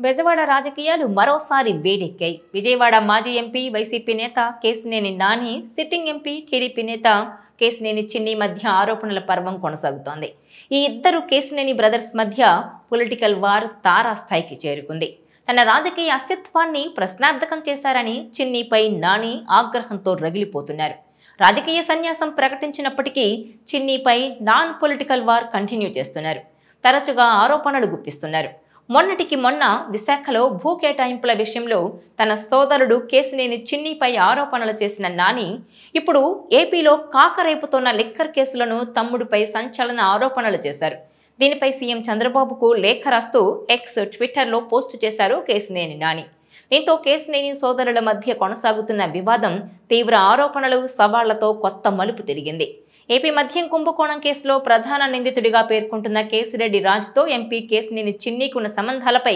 బెజవాడ రాజకీయాలు మరోసారి వేడెక్కాయి. విజయవాడ మాజీ ఎంపీ వైసీపీ నేత Kesineni Nani, sitting MP TDP నేత కేశినేని చిన్ని మధ్య ఆరోపణల పర్వం కొనసాగుతోంది. ఈ ఇద్దరు కేశినేని బ్రదర్స్ మధ్య పొలిటికల్ వార్ తారాస్థాయికి చేరుకుంది. తన రాజకీయ అస్తిత్వాన్ని ప్రశ్నార్థకం చేశారని చిన్నిపై నాని ఆగ్రహంతో రగిలిపోతున్నారు. రాజకీయ సన్యాసం ప్రకటించినప్పటికీ చిన్నిపై నాన్ పొలిటికల్ వార్ కంటిన్యూ చేస్తున్నారు. తరచుగా ఆరోపణలు గుప్పిస్తున్నారు. మొన్నటికి మొన్న విశాఖలో భూ కేటాయింపుల విషయంలో తన సోదరుడు కేశినేని చిన్నిపై ఆరోపణలు చేసిన నాని ఇప్పుడు ఏపీలో కాకరేపుతోన్న లిక్కర్ కేసులను తమ్ముడిపై సంచలన ఆరోపణలు చేశారు. దీనిపై సీఎం చంద్రబాబుకు లేఖ రాస్తూ ఎక్స్ ట్విట్టర్లో పోస్టు చేశారు కేశినేని నాని. దీంతో కేశినేని సోదరుల మధ్య కొనసాగుతున్న వివాదం తీవ్ర ఆరోపణలు, సవాళ్లతో కొత్త మలుపు తిరిగింది. ఏపీ మద్యం కుంభకోణం కేసులో ప్రధాన నిందితుడిగా పేర్కొంటున్న కేశిరెడ్డి రాజ్తో ఎంపీ కేశినేని చిన్నికి ఉన్న సంబంధాలపై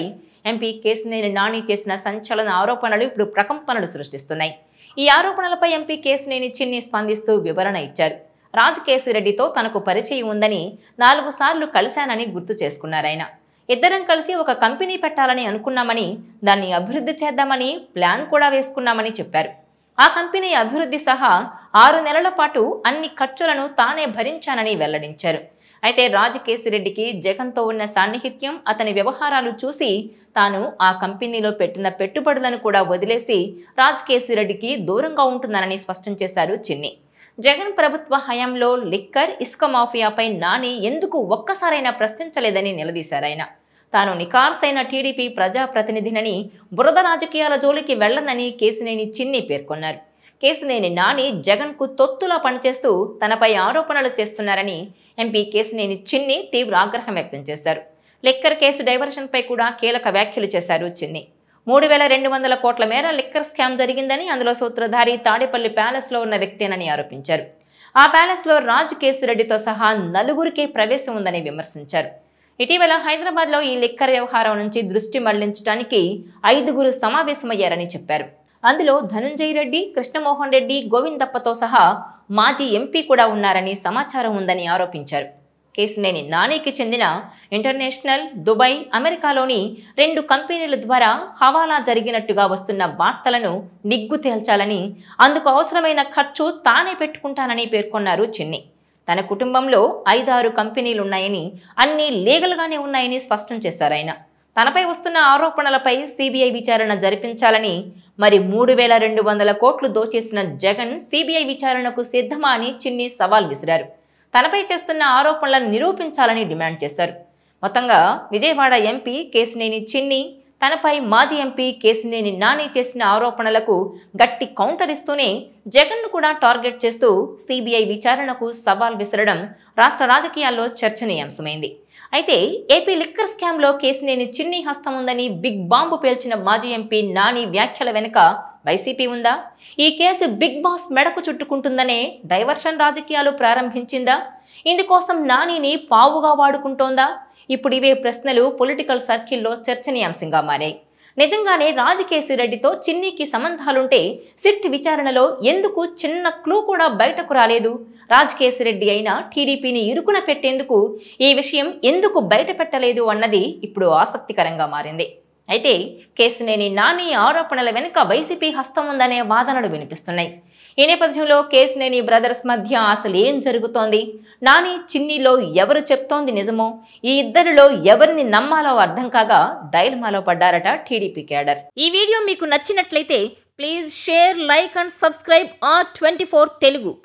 ఎంపీ కేశినేని నాని చేసిన సంచలన ఆరోపణలు ఇప్పుడు ప్రకంపనలు సృష్టిస్తున్నాయి. ఈ ఆరోపణలపై ఎంపీ కేశినేని చిన్ని స్పందిస్తూ వివరణ ఇచ్చారు. రాజ్ కేశిరెడ్డితో తనకు పరిచయం ఉందని 4 సార్లు కలిశానని గుర్తు చేసుకున్నారాయన. ఇద్దరం కలిసి ఒక కంపెనీ పెట్టాలని అనుకున్నామని, దాన్ని అభివృద్ధి చేద్దామని ప్లాన్ కూడా వేసుకున్నామని చెప్పారు. ఆ కంపెనీ అభివృద్ధి సహా 6 నెలల పాటు అన్ని ఖర్చులను తానే భరించానని వెల్లడించారు. అయితే రాజ్ కేశిరెడ్డికి జగన్తో ఉన్న సాన్నిహిత్యం, అతని వ్యవహారాలు చూసి తాను ఆ కంపెనీలో పెట్టిన పెట్టుబడులను కూడా వదిలేసి రాజ్ కేశిరెడ్డికి దూరంగా ఉంటున్నానని స్పష్టం చేశారు చిన్ని. జగన్ ప్రభుత్వ హయాంలో లిక్కర్, ఇసుక మాఫియాపై నాని ఎందుకు ఒక్కసారైనా ప్రశ్నించలేదని నిలదీశారాయన. తాను నికార్సైన టీడీపీ ప్రజాప్రతినిధినని, బురద రాజకీయాల జోలికి వెళ్లనని కేశినేని చిన్ని పేర్కొన్నారు. కేశినేని నాని జగన్కు తొత్తులా పనిచేస్తూ తనపై ఆరోపణలు చేస్తున్నారని ఎంపీ కేశినేని చిన్ని తీవ్ర ఆగ్రహం వ్యక్తం చేశారు. లిక్కర్ కేసు డైవర్షన్పై కూడా కీలక వ్యాఖ్యలు చేశారు చిన్ని. 3,200 కోట్ల మేర లిక్కర్ స్కామ్ జరిగిందని, అందులో సూత్రధారి తాడేపల్లి ప్యాలెస్లో ఉన్న వ్యక్తేనని ఆరోపించారు. ఆ ప్యాలెస్లో రాజ్ కేశిరెడ్డితో సహా 4గురికే ప్రవేశం ఉందని విమర్శించారు. ఇటీవల హైదరాబాద్లో ఈ లిక్కర్ వ్యవహారం నుంచి దృష్టి మళ్లించడానికి 5గురు సమావేశమయ్యారని చెప్పారు. అందులో ధనుంజయ రెడ్డి, కృష్ణమోహన్ రెడ్డి, గోవిందప్పతో సహా మాజీ ఎంపీ కూడా ఉన్నారని సమాచారం ఉందని ఆరోపించారు. కేశినేని నానికి చెందిన ఇంటర్నేషనల్, దుబాయ్, అమెరికాలోని 2 కంపెనీల ద్వారా హవాలా జరిగినట్టుగా వస్తున్న వార్తలను నిగ్గు తేల్చాలని, అందుకు అవసరమైన ఖర్చు తానే పెట్టుకుంటానని పేర్కొన్నారు చిన్ని. తన కుటుంబంలో 5-6 కంపెనీలున్నాయని, అన్నీ లీగల్గానే ఉన్నాయని స్పష్టం చేశారాయన. తనపై వస్తున్న ఆరోపణలపై సిబిఐ విచారణ జరిపించాలని, మరి 3,200 కోట్లు దోచేసిన జగన్ సిబిఐ విచారణకు సిద్ధమా అని చిన్ని సవాల్ విసిరారు. తనపై చేస్తున్న ఆరోపణలను నిరూపించాలని డిమాండ్ చేశారు. మొత్తంగా విజయవాడ ఎంపీ కేశినేని చిన్ని తనపై మాజీ ఎంపీ కేశినేని నాని చేసిన ఆరోపణలకు గట్టి కౌంటర్ ఇస్తూనే జగన్ను కూడా టార్గెట్ చేస్తూ సిబిఐ విచారణకు సవాల్ విసరడం రాష్ట్ర రాజకీయాల్లో చర్చనీయాంశమైంది. అయితే ఏపీ లిక్కర్ స్కామ్లో కేశినేని చిన్ని హస్తం ఉందని బిగ్ బాంబు పేల్చిన మాజీ ఎంపీ నాని వ్యాఖ్యల వెనుక వైసీపీ ఉందా? ఈ కేసు బిగ్ బాస్ మెడకు చుట్టుకుంటుందనే డైవర్షన్ రాజకీయాలు ప్రారంభించిందా? ఇందుకోసం నానిని పావుగా వాడుకుంటోందా? ఇప్పుడు ఇవే ప్రశ్నలు పొలిటికల్ సర్కిల్లో చర్చనీయాంశంగా మారాయి. నిజంగానే రాజ్ కేశిరెడ్డితో చిన్నికి సంబంధాలుంటే సిట్ విచారణలో ఎందుకు చిన్న క్లూ కూడా బయటకు రాలేదు? రాజ్ కేశిరెడ్డి అయినా టీడీపీని ఇరుకున పెట్టేందుకు ఈ విషయం ఎందుకు బయట పెట్టలేదు అన్నది ఇప్పుడు ఆసక్తికరంగా మారింది. అయితే కేశినేని నాని ఆరోపణల వెనుక వైసీపీ హస్తం ఉందనే వాదనలు వినిపిస్తున్నాయి. ఈ నేపథ్యంలో కేశినేని బ్రదర్స్ మధ్య అసలు ఏం జరుగుతోంది? నాని, చిన్నిలో ఎవరు చెప్తోంది నిజమో? ఈ ఇద్దరిలో ఎవరిని నమ్మాలో అర్థం కాగా డైలమాలో పడ్డారట టీడీపీ క్యాడర్. ఈ వీడియో మీకు నచ్చినట్లయితే please share, like and subscribe R24 Telugu.